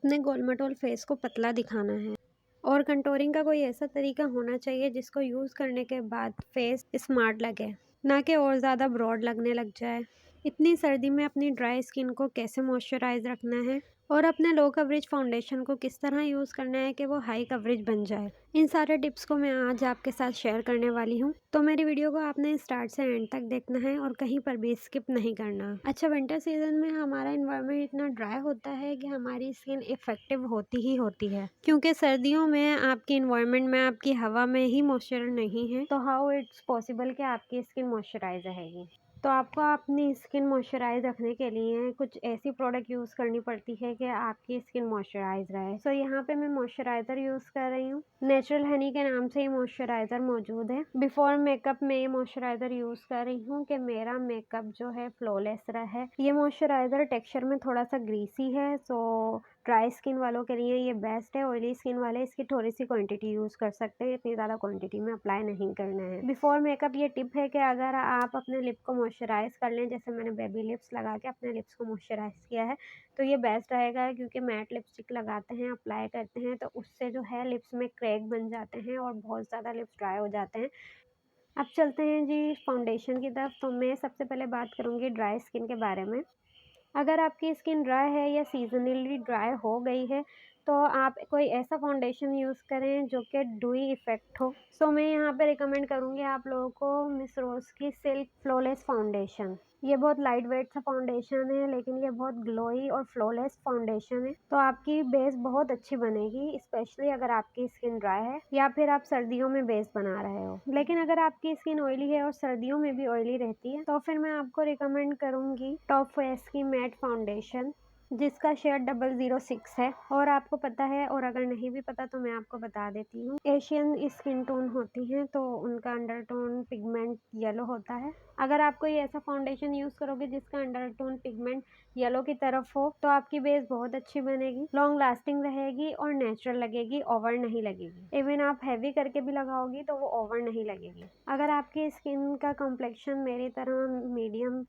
अपने गोल-मटोल फेस को पतला दिखाना है और कंटूरिंग का कोई ऐसा तरीका होना चाहिए जिसको यूज़ करने के बाद फेस स्मार्ट लगे, ना कि और ज़्यादा ब्रॉड लगने लग जाए। इतनी सर्दी में अपनी ड्राई स्किन को कैसे मॉइस्चराइज़ रखना है और अपने लो कवरेज फाउंडेशन को किस तरह यूज़ करना है कि वो हाई कवरेज बन जाए। इन सारे टिप्स को मैं आज आपके साथ शेयर करने वाली हूँ, तो मेरी वीडियो को आपने स्टार्ट से एंड तक देखना है और कहीं पर भी स्किप नहीं करना। अच्छा, विंटर सीजन में हमारा इन्वायरमेंट इतना ड्राई होता है कि हमारी स्किन इफेक्टिव होती ही होती है, क्योंकि सर्दियों में आपकी इन्वायरमेंट में, आपकी हवा में ही मॉइस्चर नहीं है, तो हाउ इट्स पॉसिबल कि आपकी स्किन मॉइस्चराइज रहेगी। तो आपको अपनी स्किन मॉइस्चराइज रखने के लिए कुछ ऐसी प्रोडक्ट यूज़ करनी पड़ती है कि आपकी स्किन मॉइस्चराइज रहे। सो यहाँ पे मैं मॉइस्चराइज़र यूज़ कर रही हूँ। नेचुरल हनी के नाम से ये मॉइस्चराइज़र मौजूद है। बिफोर मेकअप में ये मॉइस्चराइज़र यूज़ कर रही हूँ कि मेरा मेकअप जो है फ्लॉलेस रहे। ये मॉइस्चराइज़र टेक्सचर में थोड़ा सा ग्रीसी है, सो ड्राई स्किन वालों के लिए ये बेस्ट है। ऑयली स्किन वाले इसकी थोड़ी सी क्वांटिटी यूज़ कर सकते हैं, इतनी ज़्यादा क्वांटिटी में अप्लाई नहीं करना है। बिफोर मेकअप ये टिप है कि अगर आप अपने लिप को मॉइस्चराइज कर लें, जैसे मैंने बेबी लिप्स लगा के अपने लिप्स को मॉइस्चराइज किया है, तो ये बेस्ट रहेगा, क्योंकि मैट लिपस्टिक लगाते हैं, अप्लाई करते हैं, तो उससे जो है लिप्स में क्रैक बन जाते हैं और बहुत ज़्यादा लिप्स ड्राई हो जाते हैं। अब चलते हैं जी फाउंडेशन की तरफ। तो मैं सबसे पहले बात करूँगी ड्राई स्किन के बारे में। अगर आपकी स्किन ड्राई है या सीजनली ड्राई हो गई है, तो आप कोई ऐसा फाउंडेशन यूज़ करें जो कि डूई इफ़ेक्ट हो। सो मैं यहाँ पे रिकमेंड करूँगी आप लोगों को मिस रोज़ की सिल्क फ्लॉलेस फाउंडेशन। ये बहुत लाइट वेट सा फाउंडेशन है, लेकिन ये बहुत ग्लोई और फ्लॉलेस फाउंडेशन है, तो आपकी बेस बहुत अच्छी बनेगी, स्पेशली अगर आपकी स्किन ड्राई है या फिर आप सर्दियों में बेस बना रहे हो। लेकिन अगर आपकी स्किन ऑयली है और सर्दियों में भी ऑयली रहती है, तो फिर मैं आपको रिकमेंड करूँगी टॉप फेस की मैट फाउंडेशन, जिसका शेड 006 है। और आपको पता है, और अगर नहीं भी पता तो मैं आपको बता देती हूँ, एशियन स्किन टोन होती हैं तो उनका अंडरटोन पिगमेंट येलो होता है। अगर आप कोई ऐसा फाउंडेशन यूज़ करोगे जिसका अंडरटोन पिगमेंट येलो की तरफ हो, तो आपकी बेस बहुत अच्छी बनेगी, लॉन्ग लास्टिंग रहेगी और नेचुरल लगेगी, ओवर नहीं लगेगी। इवन आप हैवी करके भी लगाओगी तो वो ओवर नहीं लगेगी। अगर आपकी स्किन का कॉम्प्लेक्शन मेरी तरह मीडियम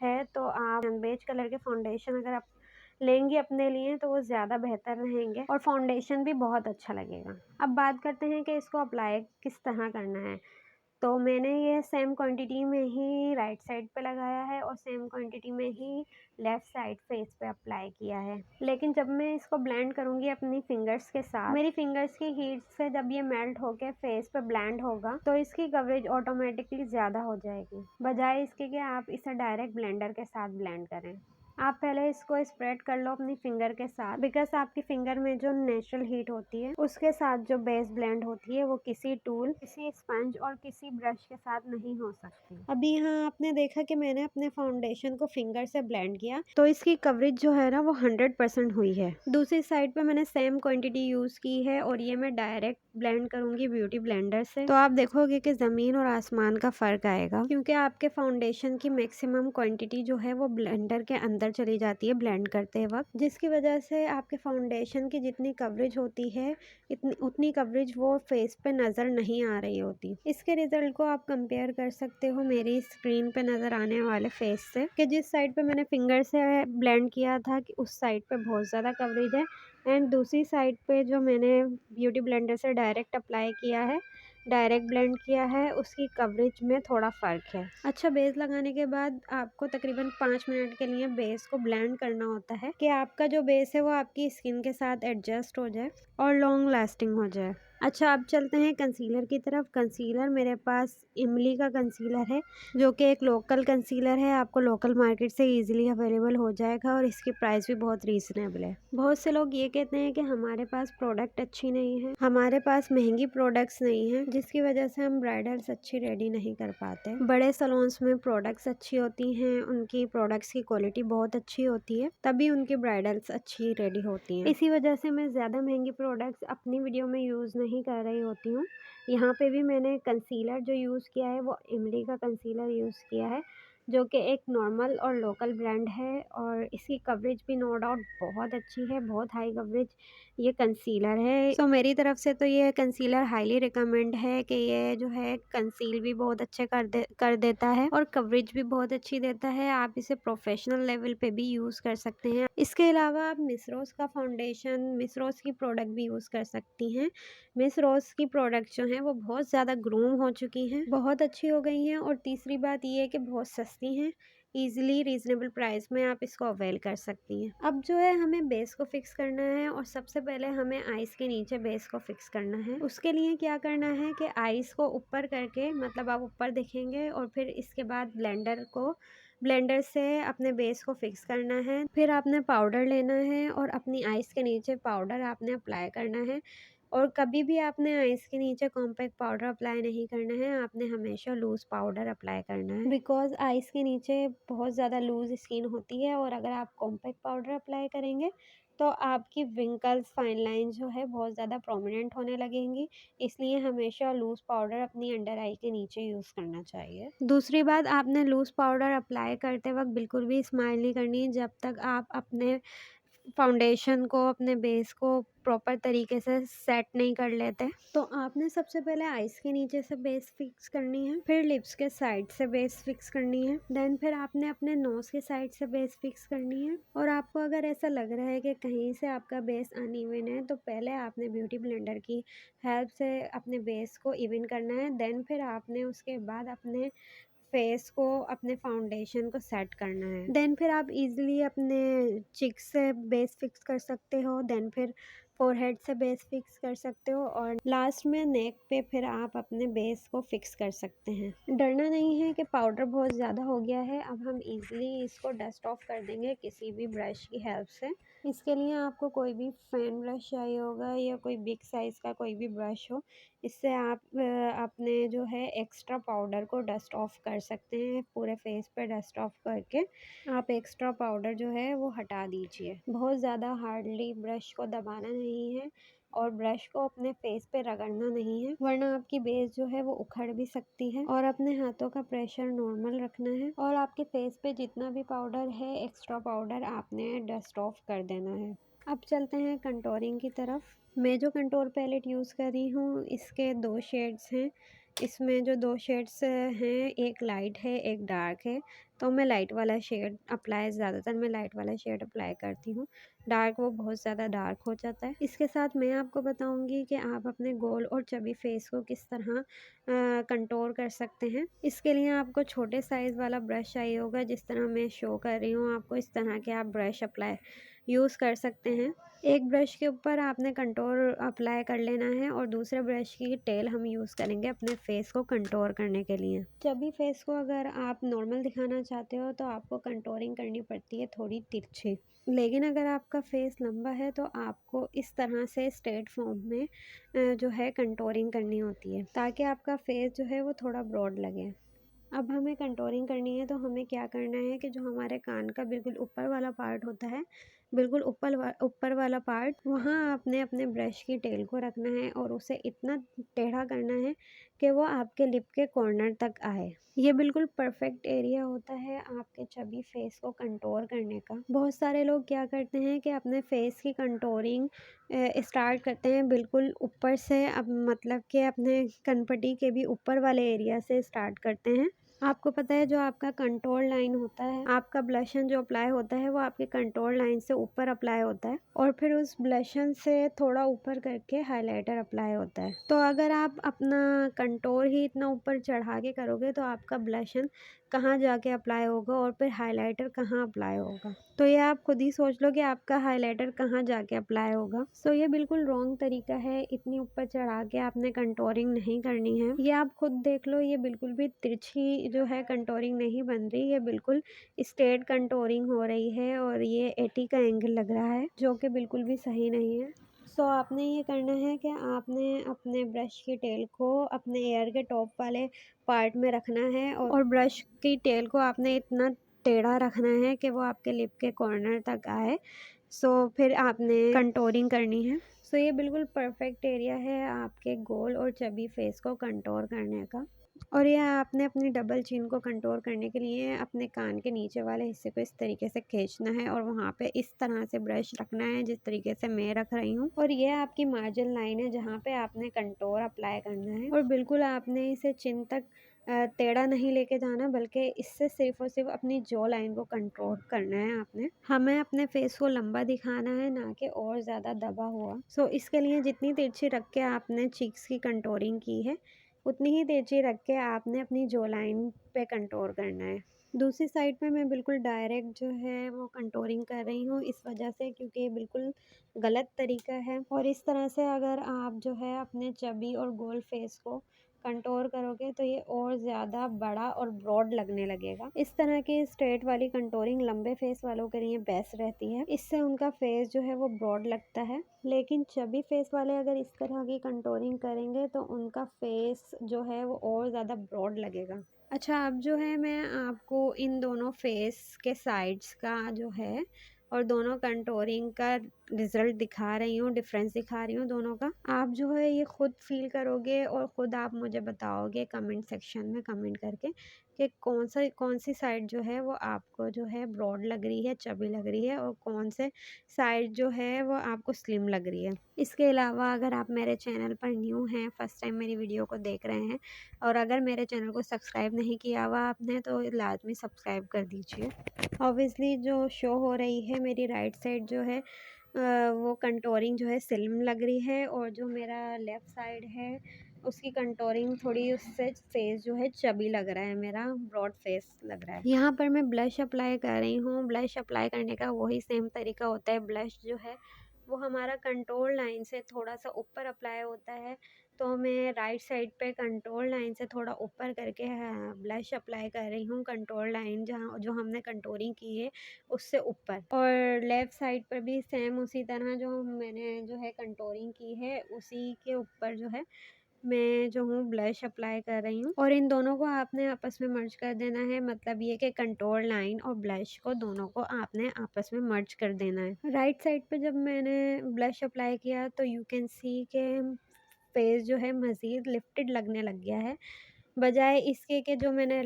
है, तो आप बेज कलर के फाउंडेशन अगर आप लेंगी अपने लिए, तो वो ज़्यादा बेहतर रहेंगे और फाउंडेशन भी बहुत अच्छा लगेगा। अब बात करते हैं कि इसको अप्लाई किस तरह करना है। तो मैंने ये सेम क्वांटिटी में ही राइट साइड पे लगाया है और सेम क्वांटिटी में ही लेफ़्ट साइड फेस पे अप्लाई किया है। लेकिन जब मैं इसको ब्लेंड करूँगी अपनी फिंगर्स के साथ, मेरी फिंगर्स की हीट से जब ये मेल्ट होके फेस पे ब्लेंड होगा, तो इसकी कवरेज ऑटोमेटिकली ज़्यादा हो जाएगी, बजाय इसके कि आप इसे डायरेक्ट ब्लेंडर के साथ ब्लेंड करें। आप पहले इसको स्प्रेड कर लो अपनी फिंगर के साथ, बिकॉज आपकी फिंगर में जो नेचुरल हीट होती है उसके साथ जो बेस ब्लेंड होती है वो किसी टूल, किसी स्पंज और किसी ब्रश के साथ नहीं हो सकती। अभी यहाँ आपने देखा कि मैंने अपने फाउंडेशन को फिंगर से ब्लेंड किया, तो इसकी कवरेज जो है ना वो 100% हुई है। दूसरी साइड पे मैंने सेम क्वांटिटी यूज की है और ये मैं डायरेक्ट ब्लेंड करूंगी ब्यूटी ब्लेंडर से, तो आप देखोगे कि जमीन और आसमान का फर्क आएगा, क्योंकि आपके फाउंडेशन की मैक्सिमम क्वांटिटी जो है वो ब्लेंडर के अंदर चली जाती है ब्लेंड करते वक्त, जिसकी वजह से आपके फाउंडेशन की जितनी कवरेज होती है उतनी कवरेज वो फेस पे नज़र नहीं आ रही होती। इसके रिजल्ट को आप कंपेयर कर सकते हो मेरी स्क्रीन पे नज़र आने वाले फेस से, कि जिस साइड पे मैंने फिंगर से ब्लेंड किया था कि उस साइड पे बहुत ज़्यादा कवरेज है, एंड दूसरी साइड पे जो मैंने ब्यूटी ब्लेंडर से डायरेक्ट अप्लाई किया है, डायरेक्ट ब्लेंड किया है, उसकी कवरेज में थोड़ा फ़र्क है। अच्छा, बेस लगाने के बाद आपको तकरीबन 5 मिनट के लिए बेस को ब्लेंड करना होता है कि आपका जो बेस है वो आपकी स्किन के साथ एडजस्ट हो जाए और लॉन्ग लास्टिंग हो जाए। अच्छा, अब चलते हैं कंसीलर की तरफ। कंसीलर मेरे पास इमली का कंसीलर है, जो कि एक लोकल कंसीलर है, आपको लोकल मार्केट से इजीली अवेलेबल हो जाएगा और इसकी प्राइस भी बहुत रीजनेबल है। बहुत से लोग ये कहते हैं कि हमारे पास प्रोडक्ट अच्छी नहीं है, हमारे पास महंगी प्रोडक्ट्स नहीं है, जिसकी वजह से हम ब्राइडल्स अच्छी रेडी नहीं कर पाते। बड़े सलोन्स में प्रोडक्ट्स अच्छी होती हैं, उनकी प्रोडक्ट्स की क्वालिटी बहुत अच्छी होती है, तभी उनकी ब्राइडल्स अच्छी रेडी होती हैं। इसी वजह से मैं ज़्यादा महंगी प्रोडक्ट्स अपनी वीडियो में यूज़ नहीं कर रही होती हूँ। यहाँ पे भी मैंने कंसीलर जो यूज़ किया है वो इमली का कंसीलर यूज़ किया है, जो कि एक नॉर्मल और लोकल ब्रांड है और इसकी कवरेज भी नो डाउट बहुत अच्छी है, बहुत हाई कवरेज ये कंसीलर है। सो मेरी तरफ से तो ये कंसीलर हाईली रिकमेंड है कि ये जो है कंसील भी बहुत अच्छे कर देता है और कवरेज भी बहुत अच्छी देता है। आप इसे प्रोफेशनल लेवल पे भी यूज़ कर सकते हैं। इसके अलावा आप मिस रोज़ का फाउंडेशन, मिस रोज़ की प्रोडक्ट भी यूज़ कर सकती हैं। मिस रोज़ की प्रोडक्ट जो हैं वो बहुत ज़्यादा ग्रूम हो चुकी हैं, बहुत अच्छी हो गई हैं और तीसरी बात ये है कि बहुत सस्ती हैं। ईज़िली रीज़नेबल प्राइस में आप इसको अवेल कर सकती हैं। अब जो है हमें बेस को फिक्स करना है और सबसे पहले हमें आइज़ के नीचे बेस को फिक्स करना है। उसके लिए क्या करना है कि आइज़ को ऊपर करके, मतलब आप ऊपर देखेंगे और फिर इसके बाद ब्लेंडर से अपने बेस को फिक्स करना है। फिर आपने पाउडर लेना है और अपनी आइज़ के नीचे पाउडर आपने अप्लाई करना है और कभी भी आपने आइज़ के नीचे कॉम्पैक्ट पाउडर अप्लाई नहीं करना है, आपने हमेशा लूज़ पाउडर अप्लाई करना है। बिकॉज़ आइज़ के नीचे बहुत ज़्यादा लूज़ स्किन होती है और अगर आप कॉम्पैक्ट पाउडर अप्लाई करेंगे तो आपकी विंकल्स, फाइन लाइन जो है बहुत ज़्यादा प्रोमिनेंट होने लगेंगी। इसलिए हमेशा लूज़ पाउडर अपनी अंडर आई के नीचे यूज़ करना चाहिए। दूसरी बात, आपने लूज़ पाउडर अप्लाई करते वक़्त बिल्कुल भी स्माइल नहीं करनी है जब तक आप अपने फाउंडेशन को, अपने बेस को प्रॉपर तरीके से सेट नहीं कर लेते। तो आपने सबसे पहले आइज़ के नीचे से बेस फिक्स करनी है, फिर लिप्स के साइड से बेस फिक्स करनी है, देन फिर आपने अपने नोज़ के साइड से बेस फिक्स करनी है। और आपको अगर ऐसा लग रहा है कि कहीं से आपका बेस अनइवन है तो पहले आपने ब्यूटी ब्लेंडर की हेल्प से अपने बेस को इवन करना है, देन फिर आपने उसके बाद अपने फेस को, अपने फाउंडेशन को सेट करना है। देन फिर आप इजीली अपने चिक्स से बेस फिक्स कर सकते हो, देन फिर फोरहेड से बेस फिक्स कर सकते हो और लास्ट में नेक पे फिर आप अपने बेस को फिक्स कर सकते हैं। डरना नहीं है कि पाउडर बहुत ज़्यादा हो गया है, अब हम इजीली इसको डस्ट ऑफ कर देंगे किसी भी ब्रश की हेल्प से। इसके लिए आपको कोई भी फैन ब्रश चाहिए होगा या कोई बिग साइज़ का कोई भी ब्रश हो, इससे आप अपने जो है एक्स्ट्रा पाउडर को डस्ट ऑफ कर सकते हैं। पूरे फेस पे डस्ट ऑफ करके आप एक्स्ट्रा पाउडर जो है वो हटा दीजिए। बहुत ज़्यादा हार्डली ब्रश को दबाना नहीं है और ब्रश को अपने फेस पे रगड़ना नहीं है, वरना आपकी बेस जो है वो उखड़ भी सकती है। और अपने हाथों का प्रेशर नॉर्मल रखना है और आपके फेस पे जितना भी पाउडर है, एक्स्ट्रा पाउडर आपने डस्ट ऑफ कर देना है। अब चलते हैं कंटोरिंग की तरफ। मैं जो कंटोर पैलेट यूज़ कर रही हूँ इसके 2 शेड्स हैं। इसमें जो 2 शेड्स हैं, एक लाइट है, एक डार्क है। तो मैं लाइट वाला शेड अप्लाई ज़्यादातर मैं लाइट वाला शेड अप्लाई करती हूँ। डार्क वो बहुत ज़्यादा डार्क हो जाता है। इसके साथ मैं आपको बताऊँगी कि आप अपने गोल और चबी फेस को किस तरह कंटोर कर सकते हैं। इसके लिए आपको छोटे साइज़ वाला ब्रश चाहिए होगा, जिस तरह मैं शो कर रही हूँ आपको, इस तरह के आप ब्रश अप्लाई यूज़ कर सकते हैं। एक ब्रश के ऊपर आपने कंटोर अप्लाई कर लेना है और दूसरे ब्रश की टेल हम यूज़ करेंगे अपने फेस को कंटोर करने के लिए। चबी फेस को अगर आप नॉर्मल दिखाना चाहते हो तो आपको कंटोरिंग करनी पड़ती है थोड़ी तिरछी, लेकिन अगर आपका फेस लंबा है तो आपको इस तरह से स्ट्रेट फॉर्म में जो है कंटोरिंग करनी होती है, ताकि आपका फेस जो है वो थोड़ा ब्रॉड लगे। अब हमें कंटोरिंग करनी है तो हमें क्या करना है कि जो हमारे कान का बिल्कुल ऊपर वाला पार्ट होता है, बिल्कुल ऊपर वाला पार्ट, वहाँ आपने अपने ब्रश की टेल को रखना है और उसे इतना टेढ़ा करना है कि वो आपके लिप के कॉर्नर तक आए। ये बिल्कुल परफेक्ट एरिया होता है आपके चबी फेस को कंटोर करने का। बहुत सारे लोग क्या करते हैं कि अपने फेस की कंटोरिंग स्टार्ट करते हैं बिल्कुल ऊपर से, अब मतलब कि अपने कनपटी के भी ऊपर वाले एरिया से स्टार्ट करते हैं। आपको पता है जो आपका कंटोर लाइन होता है, आपका ब्लशन जो अप्लाई होता है वो आपके कंटोर लाइन से ऊपर अप्लाई होता है और फिर उस ब्लशन से थोड़ा ऊपर करके हाइलाइटर अप्लाई होता है। तो अगर आप अपना कंटोर ही इतना ऊपर चढ़ा के करोगे तो आपका ब्लशन कहाँ जाके अप्लाई होगा और फिर हाइलाइटर कहाँ अप्लाई होगा। तो ये आप खुद ही सोच लो कि आपका हाइलाइटर कहाँ जाके अप्लाई होगा। सो ये बिल्कुल रॉन्ग तरीका है, इतनी ऊपर चढ़ा के आपने कंटोरिंग नहीं करनी है। ये आप खुद देख लो, ये बिल्कुल भी तिरछी जो है कंटोरिंग नहीं बन रही, ये बिल्कुल स्ट्रेट कंटोरिंग हो रही है और ये 80 का एंगल लग रहा है, जो कि बिल्कुल भी सही नहीं है। सो आपने ये करना है कि आपने अपने ब्रश की टेल को अपने एयर के टॉप वाले पार्ट में रखना है और ब्रश की टेल को आपने इतना टेढ़ा रखना है कि वो आपके लिप के कॉर्नर तक आए। सो फिर आपने कंटोरिंग करनी है। सो ये बिल्कुल परफेक्ट एरिया है आपके गोल और चबी फेस को कंटोर करने का। और यह आपने अपनी डबल चिन को कंट्रोल करने के लिए अपने कान के नीचे वाले हिस्से को इस तरीके से खींचना है और वहाँ पे इस तरह से ब्रश रखना है जिस तरीके से मैं रख रही हूँ। और यह आपकी मार्जिन लाइन है जहाँ पे आपने कंटूर अप्लाई करना है और बिल्कुल आपने इसे चिन तक टेढ़ा नहीं लेके जाना, बल्कि इससे सिर्फ और सिर्फ अपनी जॉ लाइन को कंट्रोल करना है आपने। हमें अपने फेस को लंबा दिखाना है, ना कि और ज़्यादा दबा हुआ। सो इसके लिए जितनी तिरछी रख के आपने चीक्स की कंटूरिंग की है, उतनी ही तिरछी रख के आपने अपनी जॉ लाइन पे कंटूर करना है। दूसरी साइड पे मैं बिल्कुल डायरेक्ट जो है वो कंटूरिंग कर रही हूँ, इस वजह से क्योंकि ये बिल्कुल गलत तरीका है। और इस तरह से अगर आप जो है अपने चबी और गोल फेस को कंटूर करोगे तो ये और ज़्यादा बड़ा और ब्रॉड लगने लगेगा। इस तरह की स्ट्रेट वाली कंटूरिंग लंबे फेस वालों के लिए बेस्ट रहती है, इससे उनका फेस जो है वो ब्रॉड लगता है। लेकिन चबी फेस वाले अगर इस तरह की कंटूरिंग करेंगे तो उनका फेस जो है वो और ज़्यादा ब्रॉड लगेगा। अच्छा, अब जो है मैं आपको इन दोनों फेस के साइड्स का जो है और दोनों कंटूरिंग का रिजल्ट दिखा रही हूँ, डिफरेंस दिखा रही हूँ दोनों का। आप जो है ये खुद फील करोगे और ख़ुद आप मुझे बताओगे कमेंट सेक्शन में कमेंट करके कि कौन सी साइड जो है वो आपको जो है ब्रॉड लग रही है, चबी लग रही है, और कौन से साइड जो है वो आपको स्लिम लग रही है। इसके अलावा अगर आप मेरे चैनल पर न्यू हैं, फर्स्ट टाइम मेरी वीडियो को देख रहे हैं, और अगर मेरे चैनल को सब्सक्राइब नहीं किया हुआ आपने, तो लाजमी सब्सक्राइब कर दीजिए। ऑब्वियसली जो शो हो रही है मेरी राइट साइड जो है वो कंटूरिंग जो है स्लिम लग रही है, और जो मेरा लेफ़्ट साइड है उसकी कंटूरिंग थोड़ी उससे फेस जो है चबी लग रहा है, मेरा ब्रॉड फेस लग रहा है। यहाँ पर मैं ब्लश अप्लाई कर रही हूँ। ब्लश अप्लाई करने का वही सेम तरीका होता है। ब्लश जो है वो हमारा कंटूर लाइन से थोड़ा सा ऊपर अप्लाई होता है, तो मैं राइट साइड पे कंटूर लाइन से थोड़ा ऊपर करके ब्लश अप्लाई कर रही हूँ। कंटूर लाइन जहाँ जो हमने कंटूरिंग की है उससे ऊपर, और लेफ़्ट साइड पर भी सेम उसी तरह जो मैंने जो है कंटूरिंग की है उसी के ऊपर जो है मैं जो हूँ ब्लश अप्लाई कर रही हूँ। और इन दोनों को आपने आपस में मर्ज कर देना है, मतलब ये कि कंटूर लाइन और ब्लश को दोनों को आपने आपस में मर्ज कर देना है। राइट साइड पे जब मैंने ब्लश अप्लाई किया तो यू कैन सी के फेस जो है मज़ीद लिफ्टेड लगने लग गया है, बजाय इसके कि जो मैंने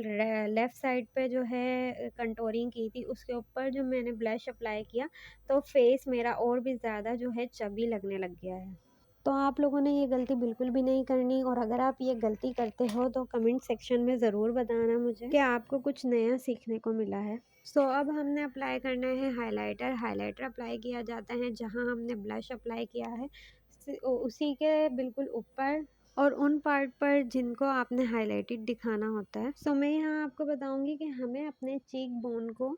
लेफ़्ट साइड पे जो है कंटूरिंग की थी उसके ऊपर जो मैंने ब्लश अप्लाई किया तो फेस मेरा और भी ज़्यादा जो है चबी लगने लग गया है। तो आप लोगों ने ये गलती बिल्कुल भी नहीं करनी, और अगर आप ये गलती करते हो तो कमेंट सेक्शन में ज़रूर बताना मुझे कि आपको कुछ नया सीखने को मिला है। सो अब हमने अप्लाई करना है हाइलाइटर। हाइलाइटर अप्लाई किया जाता है जहाँ हमने ब्लश अप्लाई किया है उसी के बिल्कुल ऊपर और उन पार्ट पर जिनको आपने हाइलाइटेड दिखाना होता है। सो मैं यहाँ आपको बताऊँगी कि हमें अपने चीक बोन को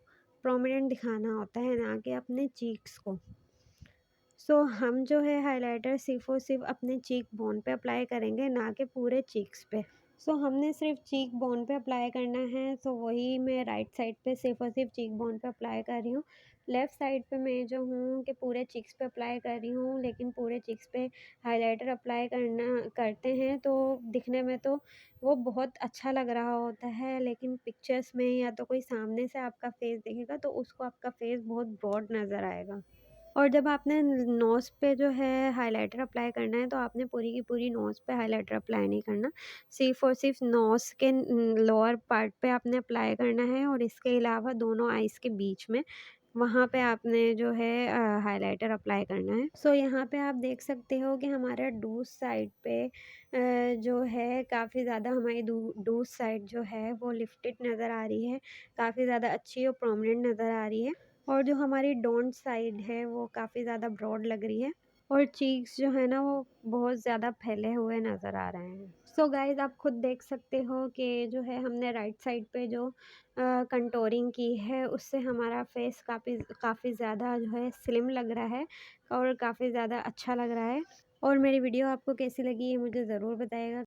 प्रोमिनेंट दिखाना होता है, ना कि अपने चीक्स को। सो हम जो है हाइलाइटर सिर्फ़ और सिर्फ अपने चीक बोन पे अप्लाई करेंगे, ना कि पूरे चीक्स पे। सो हमने सिर्फ चीक बोन पे अप्लाई करना है, सो वही मैं राइट साइड पे सिर्फ और सिर्फ चीक बोन पे अप्लाई कर रही हूँ। लेफ़्ट साइड पे मैं जो हूँ कि पूरे चीक्स पे अप्लाई कर रही हूँ, लेकिन पूरे चीक्स पे हाइलाइटर अप्लाई करते हैं तो दिखने में तो वो बहुत अच्छा लग रहा होता है, लेकिन पिक्चर्स में या तो कोई सामने से आपका फेस देखेगा तो उसको आपका फेस बहुत ब्रॉड नज़र आएगा। और जब आपने नोज़ पे जो है हाइलाइटर अप्लाई करना है तो आपने पूरी की पूरी नोज़ पे हाइलाइटर अप्लाई नहीं करना, सिर्फ़ और सिर्फ नोज़ के लोअर पार्ट पे आपने अप्लाई करना है, और इसके अलावा दोनों आइज़ के बीच में वहाँ पे आपने जो है हाइलाइटर अप्लाई करना है। सो यहाँ पे आप देख सकते हो कि हमारा डूज़ साइड पे जो है काफ़ी ज़्यादा हमारी डूज़ साइड जो है वो लिफ्टेड नज़र आ रही है, काफ़ी ज़्यादा अच्छी और प्रोमिनेंट नज़र आ रही है। और जो हमारी डोंट साइड है वो काफ़ी ज़्यादा ब्रॉड लग रही है, और चीक्स जो है ना वो बहुत ज़्यादा फैले हुए नज़र आ रहे हैं। सो गाइज़ आप खुद देख सकते हो कि जो है हमने राइट साइड पे जो कंटूरिंग की है उससे हमारा फेस काफ़ी ज़्यादा जो है स्लिम लग रहा है और काफ़ी ज़्यादा अच्छा लग रहा है। और मेरी वीडियो आपको कैसी लगी ये मुझे ज़रूर बताइएगा।